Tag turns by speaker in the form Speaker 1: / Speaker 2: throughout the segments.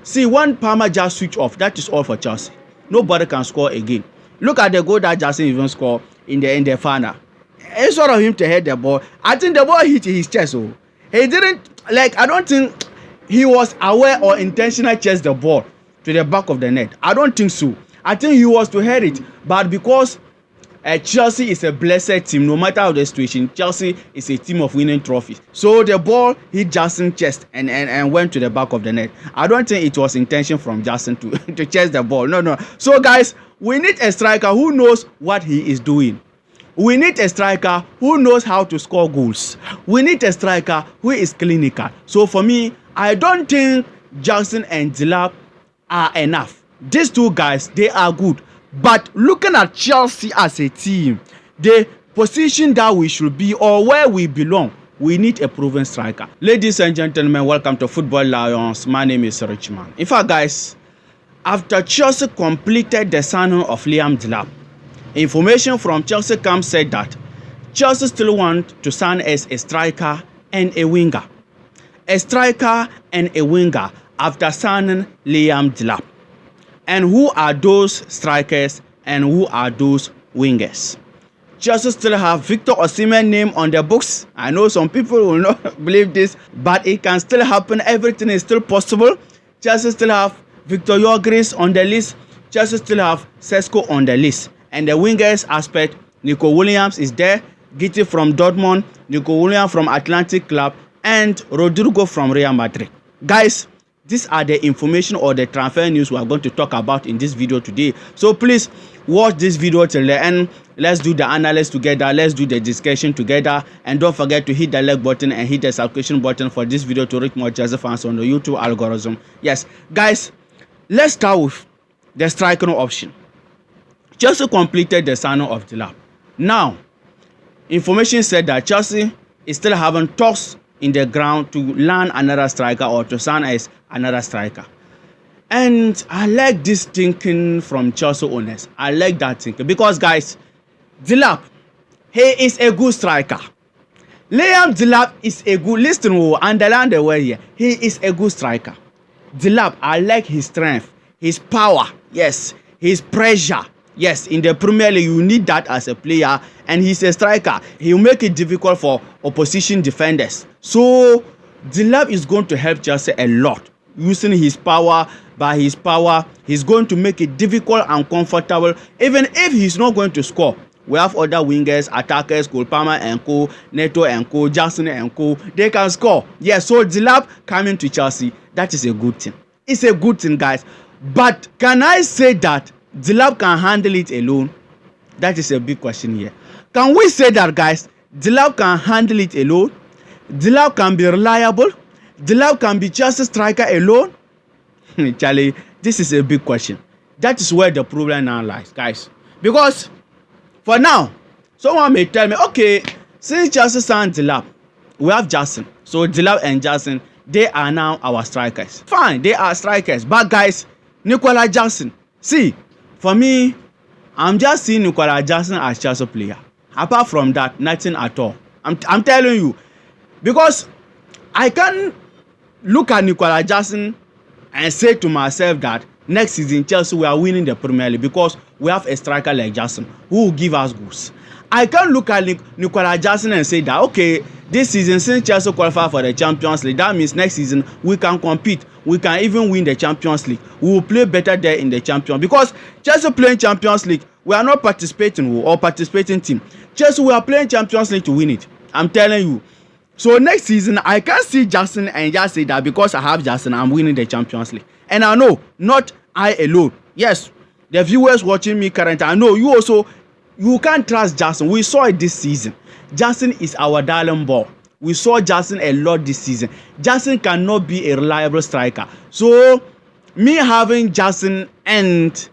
Speaker 1: See, when Palmer just switch off, that is all for Chelsea. Nobody can score again. Look at the goal that Jackson even scored in the final. Instead of him to head the ball, I think the ball hit his chest. So he didn't, like, I don't think he was aware or intentionally chased the ball to the back of the net. I don't think so. I think he was to head it, but because Chelsea is a blessed team, no matter how the situation, Chelsea is a team of winning trophies. So the ball hit Justin's chest and went to the back of the net. I don't think it was intention from Justin to chase the ball. No. So guys, we need a striker who knows what he is doing. We need a striker who knows how to score goals. We need a striker who is clinical. So for me, I don't think Jackson and Delap are enough. These two guys, they are good. But looking at Chelsea as a team, the position that we should be or where we belong, we need a proven striker. Ladies and gentlemen, welcome to Football Lions. My name is Richman. In fact, guys, after Chelsea completed the signing of Liam Delap, information from Chelsea camp said that Chelsea still want to sign as a striker and a winger. A striker and a winger after signing Liam Delap. And who are those strikers and who are those wingers? Chelsea still have Victor Osimhen's name on the books. I know some people will not believe this, but it can still happen. Everything is still possible. Chelsea still have Victor Gyökeres on the list. Chelsea still have Sesko on the list. And the wingers aspect, Nico Williams is there. Gitti from Dortmund, Nico Williams from Atlantic Club, and Rodrigo from Real Madrid. Guys, these are the information or the transfer news we are going to talk about in this video today. So please watch this video till the end. Let's do the analysis together. Let's do the discussion together. And don't forget to hit the like button and hit the subscription button for this video to reach more Chelsea fans on the YouTube algorithm. Yes, guys, let's start with the striking option. Chelsea completed the signing of Delap. Now, information said that Chelsea is still having talks in the ground to land another striker or to sign as another striker. And I like this thinking from Chelsea owners. I like that thinking because, guys, Delap, he is a good striker. Liam Delap is a good, listen, we'll underline the word here. He is a good striker. Delap, I like his strength, his power, yes, his pressure. Yes, in the Premier League, you need that as a player, and he's a striker. He'll make it difficult for opposition defenders. So, Delap is going to help Chelsea a lot. Using his power, by his power, he's going to make it difficult and comfortable, even if he's not going to score. We have other wingers, attackers, Cole Palmer and co, Neto and co, Jackson and co. They can score. Yes, so Delap coming to Chelsea, that is a good thing. It's a good thing, guys. But can I say that Delap can handle it alone? That is a big question here. Can we say that, guys, Delap can handle it alone? Delap can be reliable? Delap can be just a striker alone? Charlie, this is a big question. That is where the problem now lies, guys. Because for now, someone may tell me, okay, since Chelsea signed Delap, we have Jackson. So Delap and Jackson, they are now our strikers. Fine, they are strikers. But guys, Nicola Jackson, see, for me, I'm just seeing Nicola Jackson as Chelsea player. Apart from that, nothing at all. I'm telling you. Because I can't look at Nicola Jackson and say to myself that next season Chelsea we are winning the Premier League because we have a striker like Jackson who will give us goals. I can't look at Nicola Jackson and say that, okay, this season since Chelsea qualify for the Champions League, that means next season we can compete. We can even win the Champions League. We will play better there in the Champions because Chelsea playing Champions League, we are not participating or participating team. Chelsea, we are playing Champions League to win it. I'm telling you. So next season, I can't see Jackson and just say that because I have Jackson, I'm winning the Champions League. And I know, not I alone. Yes, the viewers watching me currently, I know you also, you can't trust Jackson. We saw it this season. Jackson is our darling ball. We saw Jackson a lot this season. Jackson cannot be a reliable striker. So, me having Jackson and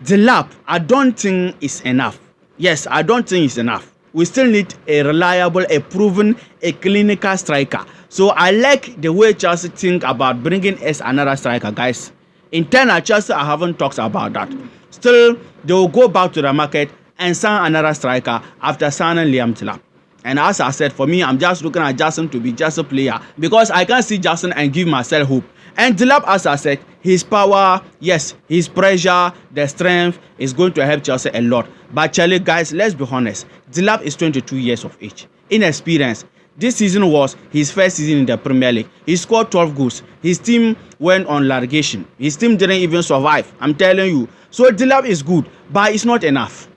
Speaker 1: Delap, I don't think is enough. Yes, I don't think it's enough. We still need a reliable, a proven, a clinical striker. So I like the way Chelsea think about bringing us another striker, guys. Internal Chelsea, I haven't talked about that. Still, they will go back to the market and sign another striker after signing Liam Delap. And as I said, for me, I'm just looking at Jackson to be just a player because I can't see Jackson and give myself hope. And Delap, as I said, his power, yes, his pressure, the strength is going to help Chelsea a lot. But Charlie, guys, let's be honest. Delap is 22 years of age. Inexperienced. This season was his first season in the Premier League. He scored 12 goals. His team went on relegation. His team didn't even survive. I'm telling you. So Delap is good, but it's not enough.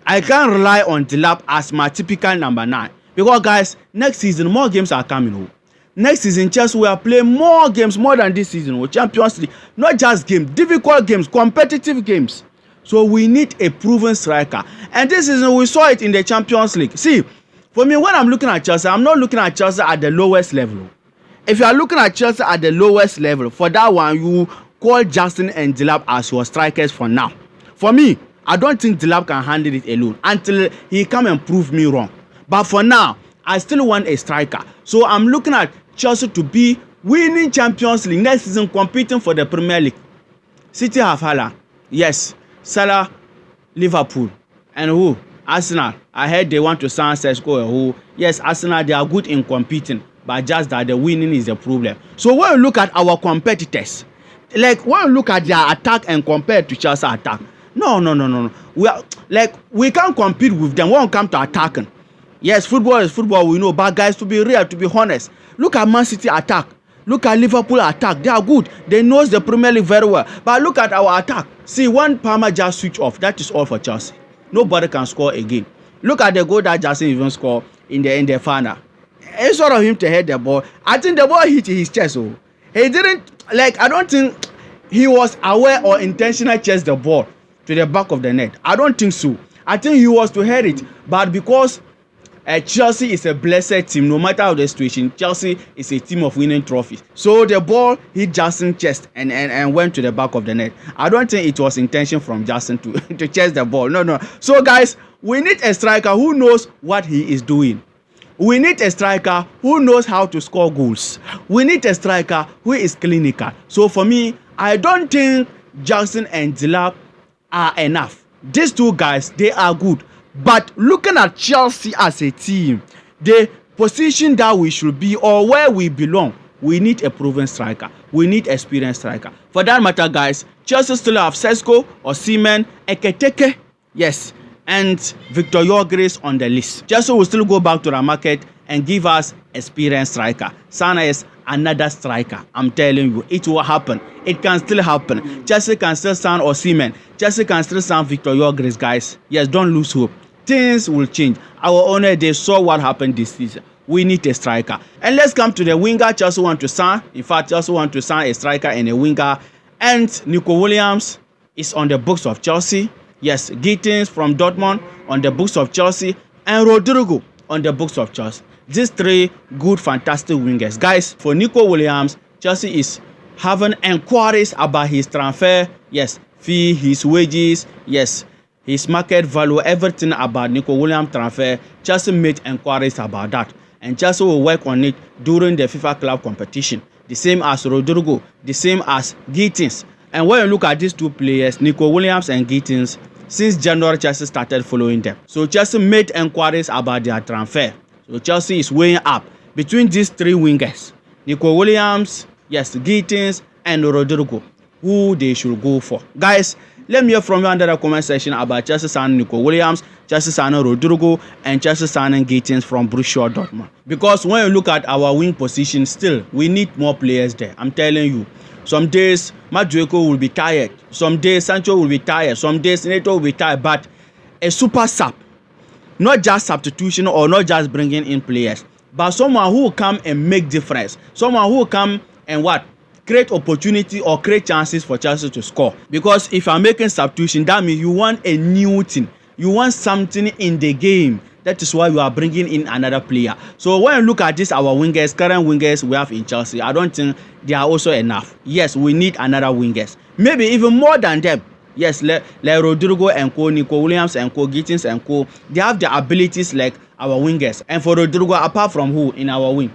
Speaker 1: I can't rely on Delap as my typical number 9. Because, guys, next season, more games are coming. Next season, Chelsea will play more games, more than this season. Champions League, not just games, difficult games, competitive games. So we need a proven striker. And this season, we saw it in the Champions League. See, for me, when I'm looking at Chelsea, I'm not looking at Chelsea at the lowest level. If you are looking at Chelsea at the lowest level, for that one, you call Justin and Delap as your strikers for now. For me, I don't think Delap can handle it alone until he come and prove me wrong. But for now, I still want a striker. So I'm looking at Chelsea to be winning Champions League next season, competing for the Premier League. City have Haaland. Yes. Salah, Liverpool. And who? Arsenal. I heard they want to sign Sesko and who? Yes, Arsenal, they are good in competing. But just that the winning is the problem. So when you look at our competitors, like when you look at their attack and compare to Chelsea attack, no. We can't compete with them when it comes to attacking. Yes, football is football, we know. But guys, to be real, to be honest, look at Man City attack. Look at Liverpool attack. They are good. They know the Premier League very well. But look at our attack. See, when Palmer just switch off, that is all for Chelsea. Nobody can score again. Look at the goal that Justin even scored in the final. Instead of him to head the ball, I think the ball hit his chest. So he didn't, I don't think he was aware or intentionally chased the ball to the back of the net. I don't think so. I think he was to head it. But because Chelsea is a blessed team, no matter how the situation, Chelsea is a team of winning trophies. So the ball hit Justin's chest and went to the back of the net. I don't think it was intention from Justin to chase the ball. No. So guys, we need a striker who knows what he is doing. We need a striker who knows how to score goals. We need a striker who is clinical. So for me, I don't think Justin and Delap are enough. These two guys, they are good. But looking at Chelsea as a team, the position that we should be or where we belong, we need a proven striker. We need experienced striker. For that matter, guys, Chelsea still have Sesko, Osimhen, Eketeke, yes, and Victor Gyökeres on the list. Chelsea will still go back to the market and give us experienced striker. Sana is another striker. I'm telling you, it will happen. It can still happen. Chelsea can still sign Osimhen. Chelsea can still sign Victor Gyökeres, guys. Yes, don't lose hope. Things will change. Our owner, they saw what happened this season. We need a striker. And let's come to the winger Chelsea want to sign. In fact, Chelsea want to sign a striker and a winger. And Nico Williams is on the books of Chelsea. Yes, Gittins from Dortmund on the books of Chelsea. And Rodrigo on the books of Chelsea. These three good, fantastic wingers. Guys, for Nico Williams, Chelsea is having inquiries about his transfer. Yes, fee, his wages. Yes, his market value, everything about Nico Williams transfer. Chelsea made inquiries about that. And Chelsea will work on it during the FIFA club competition. The same as Rodrigo, the same as Gittins. And when you look at these two players, Nico Williams and Gittins, since January, Chelsea started following them. So Chelsea made inquiries about their transfer. So Chelsea is weighing up between these three wingers. Nico Williams, yes, Gittins, and Rodrigo, who they should go for. Guys, let me hear from you under the comment section about Chelsea signing Nico Williams, Chelsea signing Rodrigo, and Chelsea signing Gittins from Borussia Dortmund. Because when you look at our wing position, still, we need more players there. I'm telling you. Some days, Madueke will be tired. Some days, Sancho will be tired. Some days, Neto will be tired. But a super sub, not just substitution or not just bringing in players, but someone who will come and make difference. Someone who will come and what? Create opportunity or create chances for Chelsea to score. Because if I'm making substitution, that means you want a new thing. You want something in the game. That is why you are bringing in another player. So when you look at this, our wingers, current wingers we have in Chelsea, I don't think they are also enough. Yes, we need another wingers. Maybe even more than them. Yes, like Rodrigo and co, Nico Williams and co, Gittins and co, they have the abilities like our wingers. And for Rodrigo, apart from who in our wing?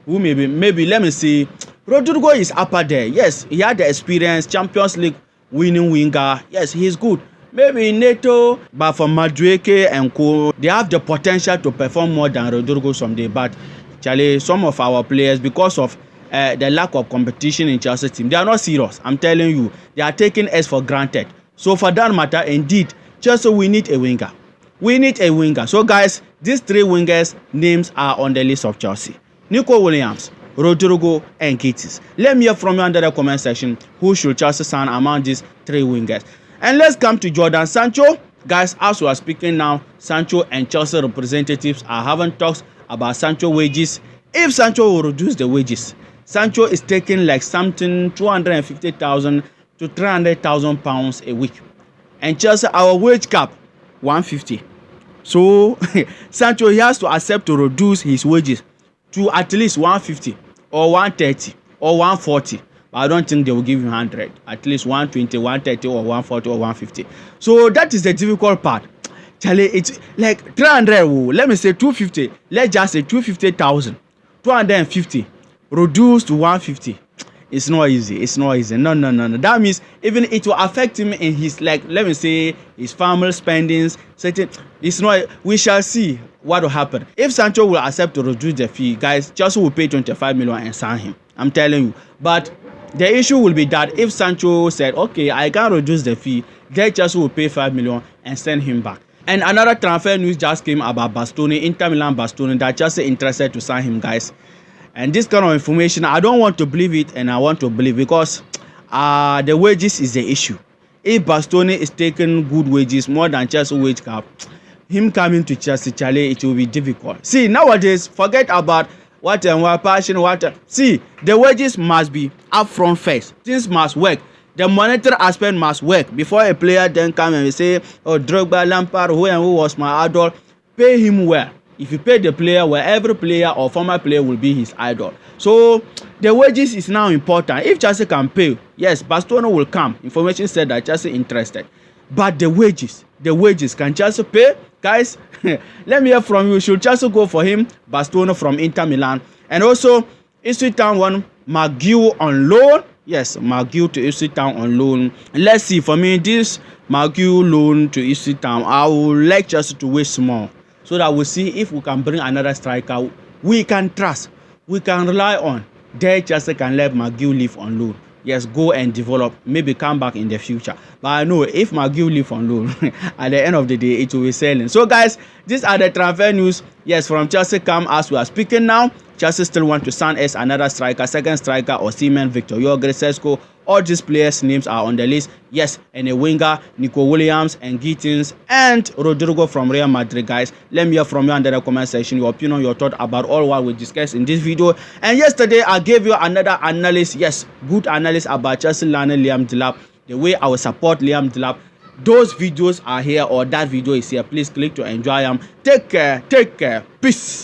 Speaker 1: Who maybe let me see. Rodrigo is upper there. Yes, he had the experience, Champions League winning winger. Yes, he's good. Maybe Neto, but for Madueke and co, they have the potential to perform more than Rodrigo someday. But Charlie, some of our players, because of the lack of competition in Chelsea team. They are not serious. I'm telling you, they are taking us for granted. So for that matter, indeed, Chelsea, we need a winger. We need a winger. So guys, these three wingers names are on the list of Chelsea: Nico Williams, Rodrigo, and Gittins. Let me hear from you under the comment section. Who should Chelsea sign among these three wingers? And let's come to Jordan Sancho. Guys, as we are speaking now, Sancho and Chelsea representatives are having talks about Sancho wages. If Sancho will reduce the wages, Sancho is taking like something 250,000 to 300,000 pounds a week. And Chelsea, our wage cap, 150. So Sancho, he has to accept to reduce his wages to at least 150 or 130 or 140. But I don't think they will give him 100. At least 120, 130 or 140 or 150. So that is the difficult part. Charlie, it's like 300. Let me say 250. Let's just say 250,000. 250 reduced to 150. It's not easy. It's not easy. No. That means even it will affect him in his, like, let me say, his family spendings. Certain. It's not. We shall see what will happen. If Sancho will accept to reduce the fee, guys, Chelsea will pay 25 million and sign him. I'm telling you. But the issue will be that if Sancho said, okay, I can reduce the fee, then Chelsea will pay 5 million and send him back. And another transfer news just came about Bastoni, Inter Milan Bastoni, that Chelsea interested to sign him, guys. And this kind of information, I don't want to believe it, and I want to believe because the wages is the issue. If Bastoni is taking good wages, more than Chelsea wage cap, him coming to Chelsea, Charlie, it will be difficult. See, nowadays, forget about what passion, see, the wages must be upfront first. Things must work. The monetary aspect must work before a player then come and say, oh, Drogba, Lampard, who was my idol. Pay him well. If you pay the player well, every player or former player will be his idol. So the wages is now important. If Chelsea can pay, yes, Bastoni will come. Information said that Chelsea interested. But the wages, can Chelsea pay? Guys, let me hear from you. Should Chelsea go for him? Bastoni from Inter Milan. And also, Ipswich Town one, McGill on loan. Yes, McGill to Ipswich Town on loan. Let's see, for me, this McGill loan to Ipswich Town, I would like Chelsea to wait small, so that we'll see if we can bring another striker we can trust, we can rely on. Then Chelsea can let McGill live on loan. Yes, go and develop, maybe come back in the future. But I know if McGill live on loan, at the end of the day, it will be selling. So guys, these are the transfer news. Yes, from Chelsea come as we are speaking now. Chelsea still want to sign as another striker, second striker, or Seaman, Victor Jorginho. All these players' names are on the list. Yes, and a winger, Nico Williams and Gittins and Rodrigo from Real Madrid, guys. Let me hear from you under the comment section, your opinion, your thought about all what we discussed in this video. And yesterday, I gave you another analysis, yes, good analysis about Chelsea learning Liam Delap, the way I will support Liam Delap. Those videos are here, or that video is here. Please click to enjoy them. Take care. Peace.